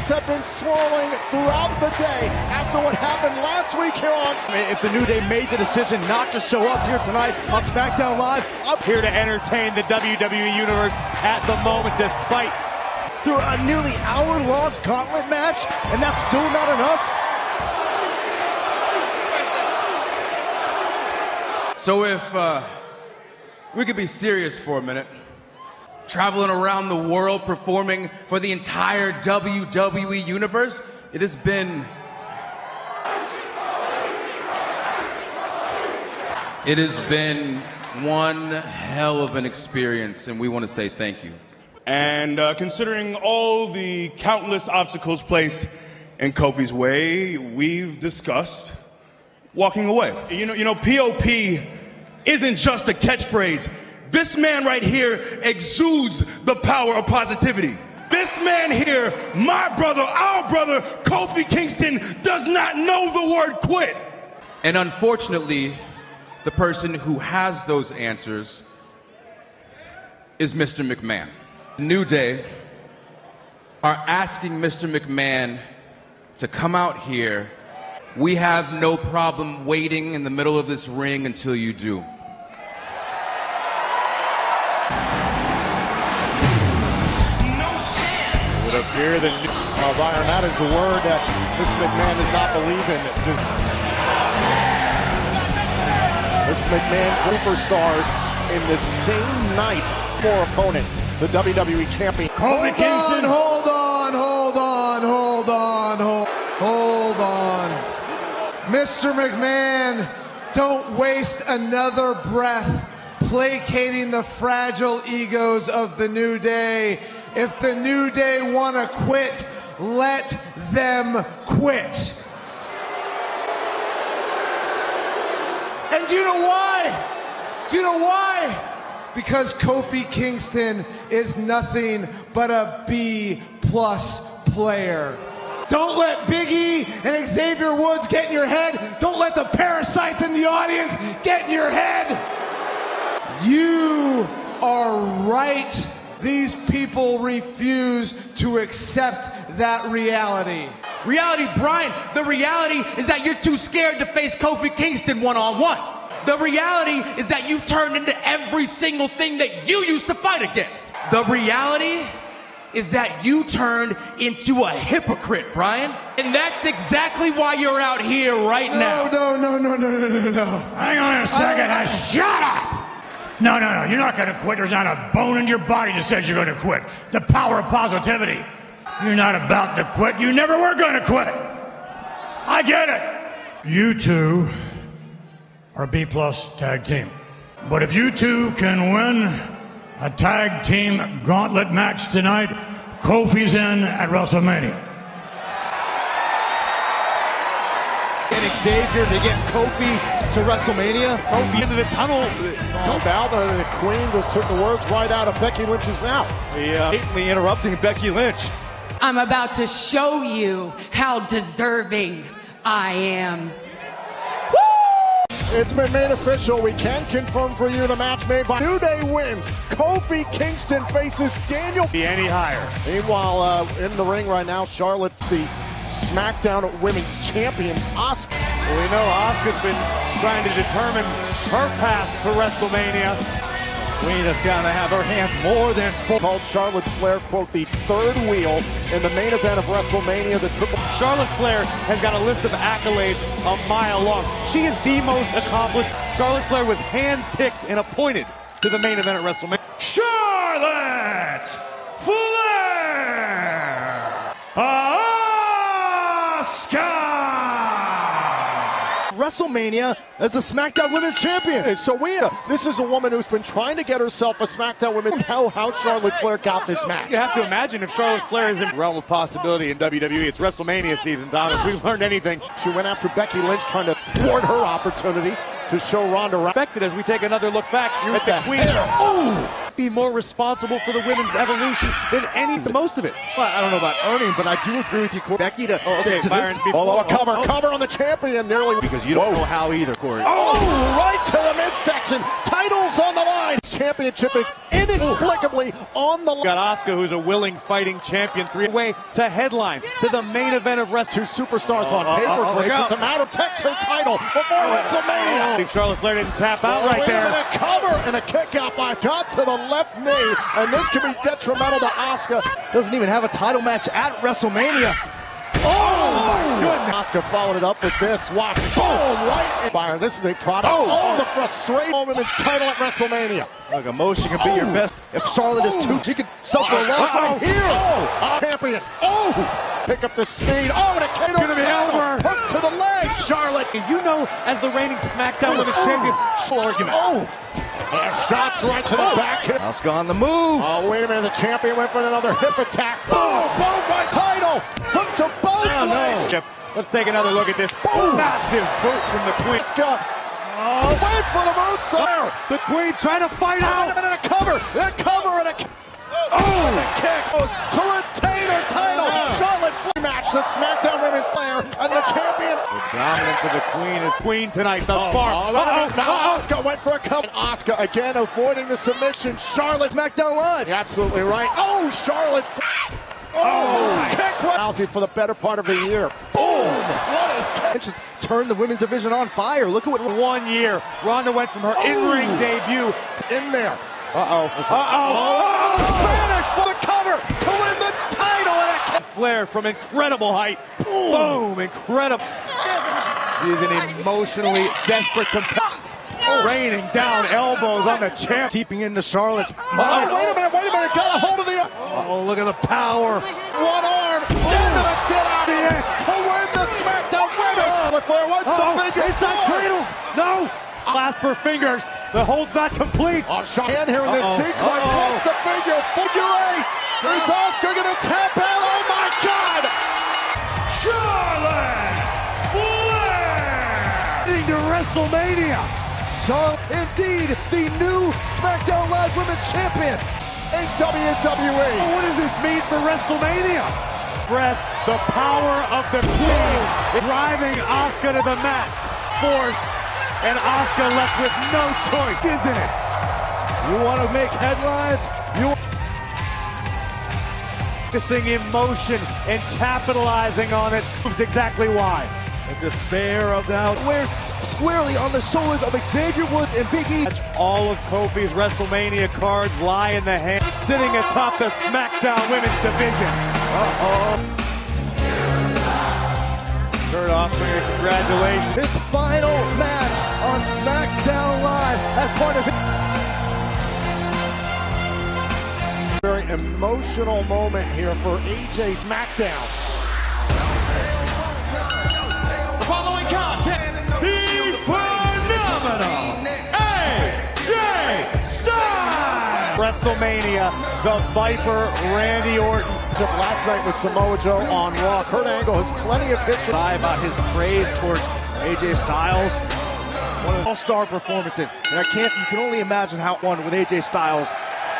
have been swirling throughout the day after what happened last week here on... If the New Day made the decision not to show up here tonight on SmackDown Live, up here to entertain the WWE Universe at the moment, despite through a nearly hour-long gauntlet match, and that's still not enough. So if we could be serious for a minute, traveling around the world performing for the entire WWE Universe, it has been one hell of an experience, and we want to say thank you. And considering all the countless obstacles placed in Kofi's way, we've discussed walking away. You know, POP isn't just a catchphrase. This man right here exudes the power of positivity. This man here, my brother, our brother, Kofi Kingston, does not know the word quit. And unfortunately, the person who has those answers is Mr. McMahon. New Day are asking Mr. McMahon to come out here. We have no problem waiting in the middle of this ring until you do. It would appear that Byron, that is a word that Mr. McMahon does not believe in. Mr. McMahon, superstars in the same night for opponent, the WWE champion. Kofi Kingston. Hold on. Mr. McMahon, don't waste another breath placating the fragile egos of the New Day. If the New Day want to quit, let them quit. And do you know why? Because Kofi Kingston is nothing but a B+ player. Don't let Big E and Xavier Woods get in your head. Don't let the parasites in the audience get in your head. You are right. These people refuse to accept that reality. Reality, Brian, the reality is that you're too scared to face Kofi Kingston one-on-one. The reality is that you've turned into every single thing that you used to fight against. The reality is that you turned into a hypocrite, Brian. And that's exactly why you're out here right now. No. Hang on a second. Shut up! No. You're not going to quit. There's not a bone in your body that says you're going to quit. The power of positivity. You're not about to quit. You never were going to quit. I get it. You two are a B+ tag team. But if you two can win a tag team gauntlet match tonight, Kofi's in at WrestleMania. And Xavier to get Kofi to WrestleMania. Kofi into the tunnel. The Queen just took the words right out of Becky Lynch's mouth. Blatantly interrupting Becky Lynch. I'm about to show you how deserving I am. It's been made official. We can confirm for you the match made by New Day wins. Kofi Kingston faces Daniel. Be any higher. Meanwhile, in the ring right now, Charlotte, the SmackDown Women's Champion, Asuka. Well, we know Asuka's been trying to determine her path to WrestleMania. Queen has got to have her hands more than full. Called Charlotte Flair, quote, the third wheel in the main event of WrestleMania. The triple. Charlotte Flair has got a list of accolades a mile long. She is the most accomplished. Charlotte Flair was handpicked and appointed to the main event at WrestleMania. Charlotte Flair! Asuka! WrestleMania as the SmackDown Women's Champion. So this is a woman who's been trying to get herself a SmackDown Women's. How Charlotte Flair got this match. You have to imagine if Charlotte Flair is in the realm of possibility in WWE. It's WrestleMania season, Tom. If we've learned anything. She went after Becky Lynch, trying to thwart her opportunity to show Ronda Rousey. Expected as we take another look back. Here's the Queen. Be more responsible for the women's evolution than the most of it. Well, I don't know about earning, but I do agree with you, Corey. Becky to Byron's cover on the champion nearly because you don't know how either, Corey. Right to the midsection. Titles on the line. Championship is inexplicably on the line. Got Asuka, who's a willing fighting champion, three-way to headline to the main event of wrestling. Two superstars on paper. It's a matter of protect her title before WrestleMania. Charlotte Flair didn't tap out right there. A cover and a kick out by shot to the left knee, and this could be detrimental to Asuka. Doesn't even have a title match at WrestleMania. Oh my goodness! Asuka followed it up with this. Watch. Boom! Right. Fire. This is a product. Oh, the frustration. Women's title at WrestleMania. Look, emotion can be your best. If Charlotte is too, she could suffer a loss right here. Champion. Pick up the speed. And a kick gonna be over. Hook to the leg. Charlotte. You know, as the reigning SmackDown Women's Champion, argument. Shots right to the back. Asuka on the move. Oh, wait a minute. The champion went for another hip attack. Boom! My title. Hook to both legs. Let's take another look at this. Massive boot from the Queen. Wait for the moonsault. The Queen trying to fight out. And a cover. A cover and a kick. And a kick goes to retain her title. Charlotte match the SmackDown Women's Slayer and the champion. The dominance of the Queen is Queen tonight thus far. Asuka went for a cover. Asuka again avoiding the submission. Charlotte SmackDown Live. You're absolutely right. Charlotte. Kick Rousey for the better part of a year. Boom! It just turned the women's division on fire. Look at what 1 year. Ronda went from her in-ring debut in there. Spanish for the cover to win the title. And Flair from incredible height. Boom! Incredible. She is an emotionally desperate competitor. Raining down elbows on the champ. Keeping into Charlotte's mind. Wait a minute. Got a hold of the... look at the power. One arm. Into the sit-out. To win the SmackDown Women's. Flair, what's the figure? Inside cradle. No. Clasp her fingers. The hold's not complete. Hand here in this sequence. What's the figure? Figure eight. Is Asuka going to tap out? Oh my God. Charlotte Flair. Leading to WrestleMania. Charlotte, indeed, the new SmackDown Live Women's Champion in WWE. What does this mean for WrestleMania? Breath, the power of the Queen driving Asuka to the mat. Force, and Asuka left with no choice, isn't it? You want to make headlines? Focusing emotion and capitalizing on it proves exactly why. The despair of doubt wears squarely on the shoulders of Xavier Woods and Big E. All of Kofi's WrestleMania cards lie in the hand, sitting atop the SmackDown Women's Division. Kurt offering a congratulations. His final match on SmackDown Live as part of his very emotional moment here for AJ SmackDown. The following contest, the phenomenal AJ Styles. WrestleMania, the Viper, Randy Orton. Last night with Samoa Joe on Raw. Kurt Angle has plenty of history about his praise towards AJ Styles. One of the all-star performances. And you can only imagine how it won with AJ Styles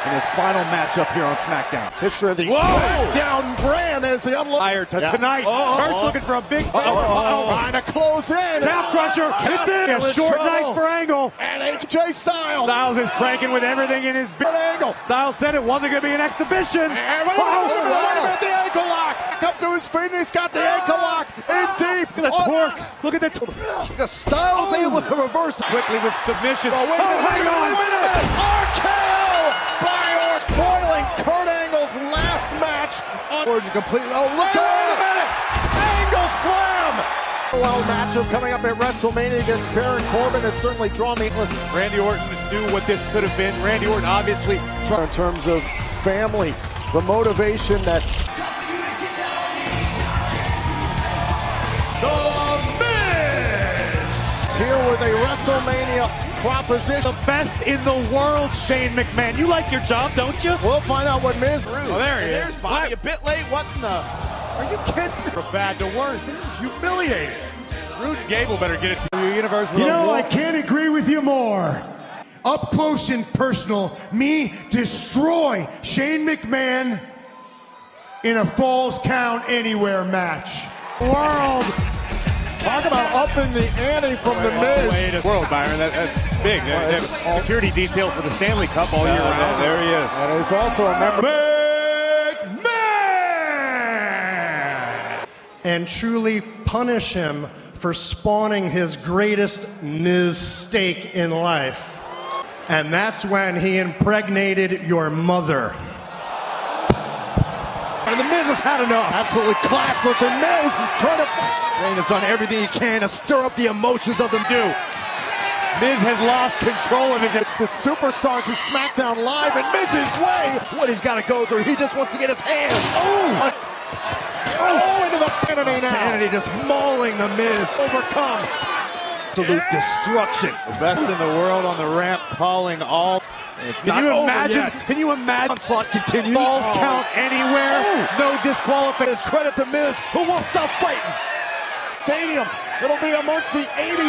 in his final matchup here on SmackDown. History of the SmackDown brand as the tonight. Kurt's looking for a big trying to close in. Calf crusher. It's in. A short night for Angle. And AJ Styles. Styles is cranking with everything in his Angle. Styles said it wasn't going to be an exhibition. And the ankle lock. Back up to his feet, and he's got the ankle lock in deep. Look at the torque. Look at the torque. The Styles able to reverse quickly with submission. Wait a minute. RKO. Spoiling Kurt Angle's last match on completely. Look at it! Angle slam! Well, matchup coming up at WrestleMania against Baron Corbin has certainly drawn me. Listen, Randy Orton knew what this could have been. Randy Orton obviously in terms of family, the motivation that The Miz here with a WrestleMania proposition. The best in the world, Shane McMahon. You like your job, don't you? We'll find out what Miz. Oh, there he is. Bobby, a bit late. What in the? Are you kidding me? From bad to worse. This is humiliating. Rude and Gable better get it to your universe. I can't agree with you more. Up close and personal, me destroy Shane McMahon in a Falls Count Anywhere match. World Talk about upping the ante from the Miz. World, Byron. That's big. They have a security detail for the Stanley Cup all year round. There he is. And he's also a member. And truly punish him for spawning his greatest mistake in life. And that's when he impregnated your mother. And the Miz has had enough. Absolutely classless. And Miz trying to... Reign has done everything he can to stir up the emotions of the Miz has lost control of his... It's the superstars who SmackDown Live in Miz's way. What he's got to go through. He just wants to get his hands. Into the penalty now. Sanity just mauling the Miz. Overcome. Absolute destruction. The best in the world on the ramp calling all... Can you imagine? Can you imagine? Onslaught continues. Balls count anywhere. No disqualification. Credit to Miz, who won't stop fighting. Stadium. It'll be amongst the 80,000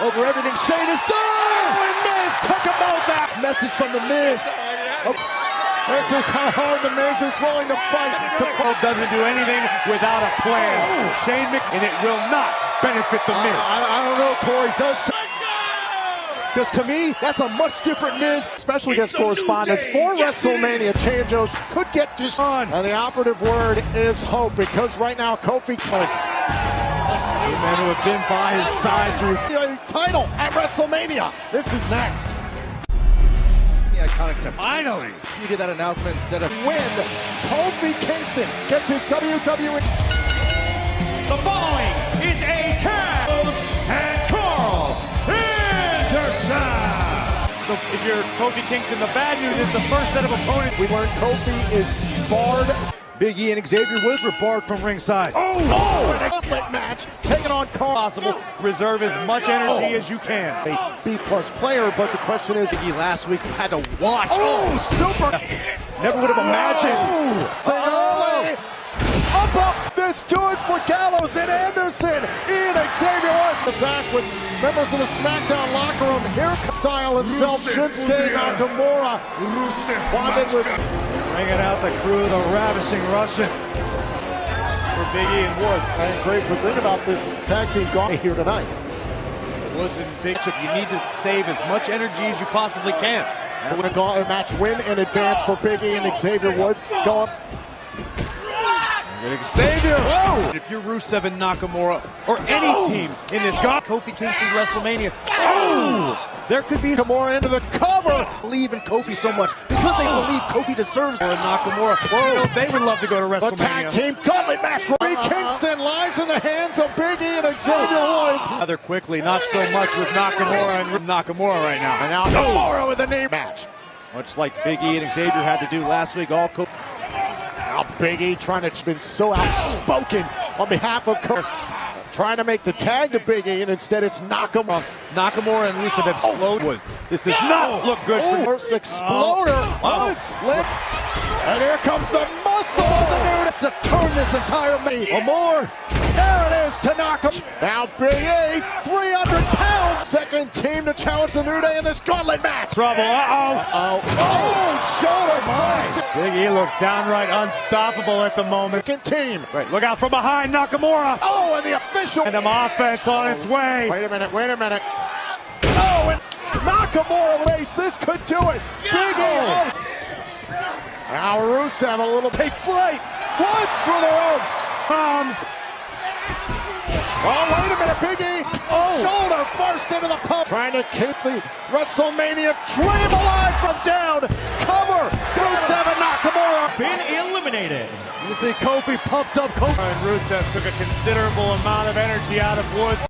over everything Shane has done. And Miz, talk about that message from the Miz. This is how hard the Miz is willing to fight. Doesn't do anything without a plan. Shane and it will not benefit the Miz. I don't know, Corey. Does. Because to me, that's a much different Miz, especially against correspondence. For WrestleMania, change-ups could get just on. And the operative word is hope, because right now, Kofi the man who has been by his side through the title at WrestleMania. This is next. The iconic to finally he did that announcement instead of win. Kofi Kingston gets his WWE. The following is a tag and Carl Anderson. If you're Kofi Kingston, the bad news is the first set of opponents. We learned Kofi is barred. Big E and Xavier Woods were barred from ringside. And a gauntlet match taking on Carl. Possible. Reserve as much energy as you can. A B-plus player, but the question is, Big E last week had to watch. Super! Never would have imagined. Up, this do it for Gallows and Anderson. And Xavier Woods back with members of the SmackDown locker room. Here style himself, Shinsuke Nakamura. Bonded with bringing out the crew, the ravishing Russian for Big E and Woods. And Graves, the thing about this tag team going here tonight. Woods and Big Chip, you need to save as much energy as you possibly can. And a gauntlet match win in advance for Big E and Xavier Woods. Going. Xavier! Whoa. If you're Rusev and Nakamura, or any team in this Kofi Kingston WrestleMania, there could be Nakamura into the cover. Believe in Kofi so much because they believe Kofi deserves more. Nakamura. They would love to go to WrestleMania. The tag team gauntlet match. Kingston lies in the hands of Big E and Xavier Woods. Rather quickly, not so much with Nakamura and Nakamura right now. And now Nakamura with a knee match. Much like Big E and Xavier had to do last week. All now Big E trying to been so outspoken on behalf of trying to make the tag to Big E, and instead it's Nakamura. Nakamura and Rusev have slowed. This does not look good for First exploder. And here comes the muscle of the New Day to turn this entire match. More. There it is to Nakamura. Now Big E, 300 pounds. Second team to challenge the New Day in this gauntlet match. Trouble. Shoulder punch. Big E looks downright unstoppable at the moment. Second team. Right, look out from behind, Nakamura. And the official. And the offense on its way. Wait a minute. And Nakamura race. This could do it. Big E. Now Rusev a little take flight. Woods through the ropes. Wait a minute, Big E. Shoulder first into the pump. Trying to keep the WrestleMania dream alive from down. Cover. Rusev and Nakamura. Been eliminated. You see Kofi pumped up. And Rusev took a considerable amount of energy out of Woods.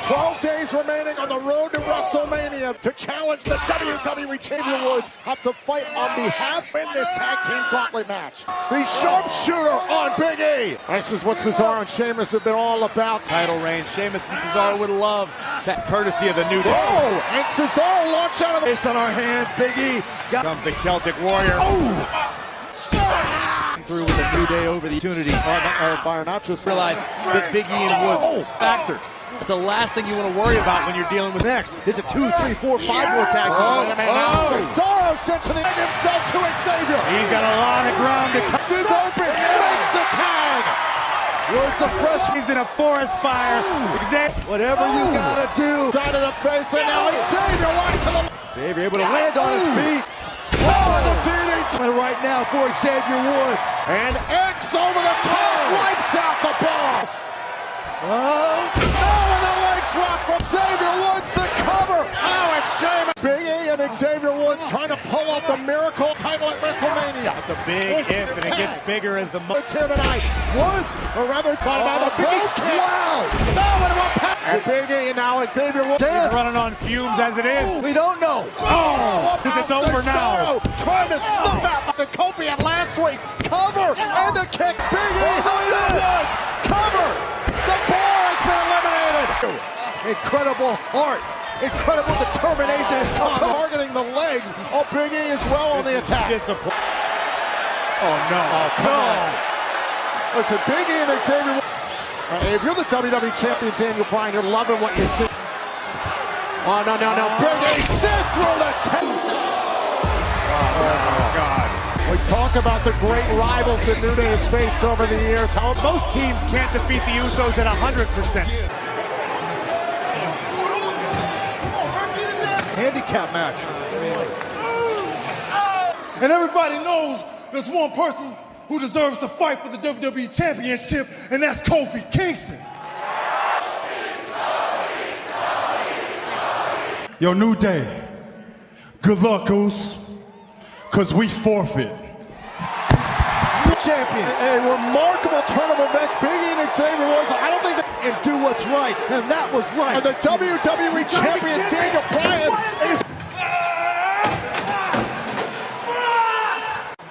12 days remaining on the road to WrestleMania to challenge the WWE Champion Woods have to fight on behalf in this tag team gauntlet match. The sharpshooter on Big E. This is what Cesaro and Sheamus have been all about. Title reign. Sheamus and Cesaro would love that courtesy of the New Day. And Cesaro launched out of the face on our hands. Big E comes the Celtic Warrior. Through with the New Day over the opportunity. Byron, not just realize that Big E and Woods factor. That's the last thing you want to worry about when you're dealing with next. Is it 2, 3, 4, 5 more tag teams? Cesaro sent to the end himself to Xavier. He's got a lot of ground to cover. Is open. Makes the tag. Where's the freshman? He's in a forest fire. Whatever you gotta do. Side of the face, and now Xavier wide to the left. Xavier able to land on his feet. Oh, the DDT right now for Xavier Woods. And X over the top wipes out the ball. Oh, and a leg drop from Xavier Woods, the cover. Oh, it's shame. Big E and Xavier Woods trying to pull off the miracle title at WrestleMania. It's a big if, and it gets bigger as the It's here tonight. Woods, or rather, caught by the Big E. Wow. No, and what pass. And Big E and now Xavier Woods. He's running on fumes as it is. We don't know. Because it's over now. Trying to snuff out the Kofi at last week. Cover and the kick. Big E Woods. Cover. The bar has been eliminated. Incredible heart. Incredible determination. Targeting the legs. Oh, Big E as well on the attack. Oh, no. Oh, come on. Listen, Big E and Xavier. If you're the WWE Champion, Daniel Bryan, you're loving what you see. Oh, no. Big E sent through the Oh, God. We talk about the great rivals that New Day has faced over the years. How Most teams can't defeat the Usos at 100%. handicap match. And everybody knows there's one person who deserves to fight for the WWE Championship, and that's Kofi Kingston. Yo, New Day, good luck, Goose, because we forfeit. Champion, a remarkable turn of events. Big E and Xavier Woods, I don't think they and do what's right, and that was right. And the WWE Champion, Daniel Bryan, is...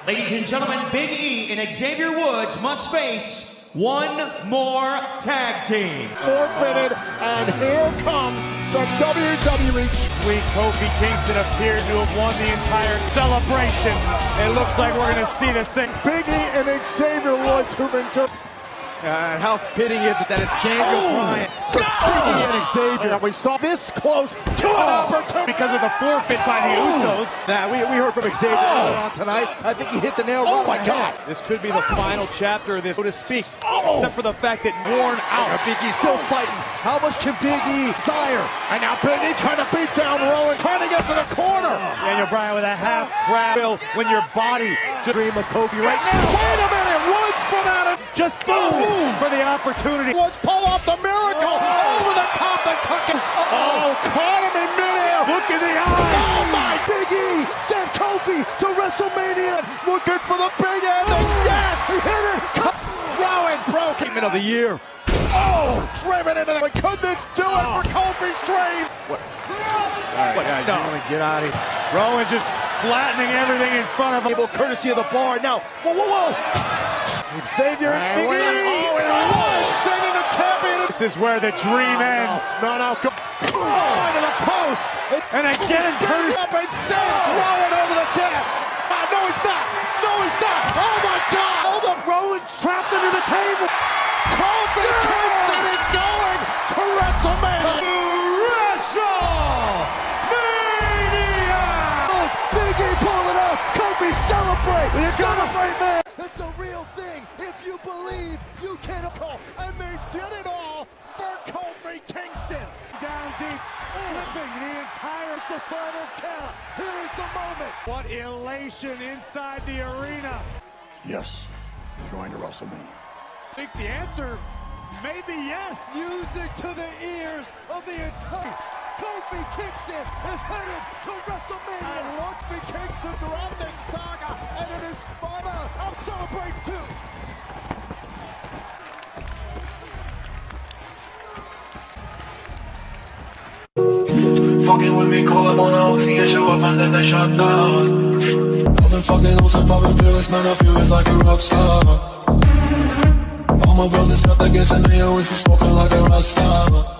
Ladies and gentlemen, Big E and Xavier Woods must face one more tag team. Forfeited, and here comes the WWE. Week Kofi Kingston appeared to have won the entire celebration. It looks like we're going to see this thing. Big E and Xavier Woods, who've been just... how fitting is it that it's Daniel Bryan, Big E and Xavier. We saw this close to an opportunity. Because of the forfeit by the Usos. Nah, we heard from Xavier earlier on tonight. I think he hit the nail right on the head. This could be the final chapter of this, so to speak. Except for the fact that worn out. Big E still fighting. How much can Big E desire? And now Big E trying to beat down Rowan, trying to get to the corner. Daniel Bryan with a half crab when your body should dream of Kofi right now. Wait a minute, Woods from out of just boom for the opportunity. Woods pull off the miracle over the top and tuck it. Caught him in midair. Look in the eyes. Oh my, Big E sent Kofi to WrestleMania. Looking for the big end. Yes, he hit it. Rowan broke it. Of the year. Driven into the... Could this do it for Kofi's dream? All right, guys, you want to get out of here. Rowan just flattening everything in front of him. Courtesy of the bar. Now, whoa. Xavier, Big E. Sending the champion. This is where the dream ends. No. Into the post. And again, Curtis. Up and sends Rowan over the desk. No, he's not. Oh, my God. Rowan's trapped into the table. Kofi Kingston is going to WrestleMania. Big E pulled it off. Kofi celebrate. Celebrate, man. It's a real thing. If you believe, you can call. And they did it all for Kofi Kingston. Down deep, flipping the entire the final count. Here's the moment. What elation inside the arena. Yes, we're going to WrestleMania. I think the answer may be yes. Music to the ears of the entire... Kofi Kingston is headed to WrestleMania. And look, the Kingston throughout this saga, and it is final. I'll celebrate too. Fucking with me, call up on OT and show up and then they shut down. I've been fucking on some poppin' pills, man, I feel it's like a rock star. All my brothers got that gas and they always been spoken like a rock star.